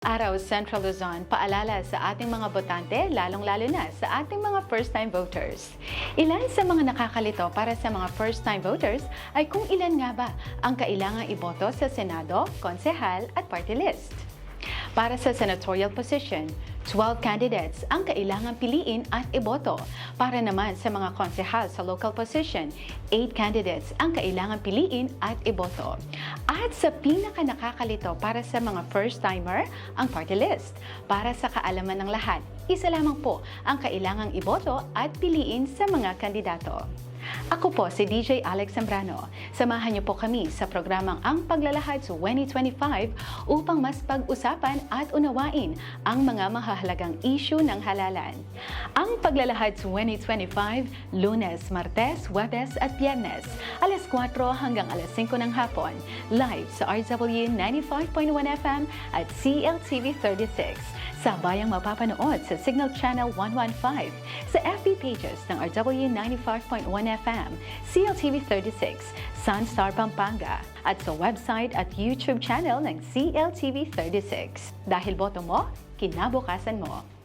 Araw Central Luzon, paalala sa ating mga botante, lalong-lalo na sa ating mga first-time voters. Ilan sa mga nakakalito para sa mga first-time voters ay kung ilan nga ba ang kailangang iboto sa Senado, Konsehal at Party List. Para sa senatorial position, 12 candidates ang kailangang piliin at iboto. Para naman sa mga konsehal sa local position, 8 candidates ang kailangang piliin at iboto. At sa pinaka-nakakalito para sa mga first-timer, ang party list. Para sa kaalaman ng lahat, isa lamang po ang kailangang iboto at piliin sa mga kandidato. Ako po si DJ Alex Zambrano. Samahan niyo po kami sa programang Ang Paglalahad 2025 upang mas pag-usapan at unawain ang mga mahahalagang issue ng halalan. Ang Paglalahad 2025, Lunes, Martes, Huwebes at Biyernes, alas 4 hanggang alas 5 ng hapon, live sa RW 95.1 FM at CLTV 36. Sabayang mapapanood sa Signal Channel 115, sa FB pages ng RW 95.1 FM, CLTV 36, Sunstar Pampanga, at sa website at YouTube channel ng CLTV 36. Dahil boto mo, kinabukasan mo.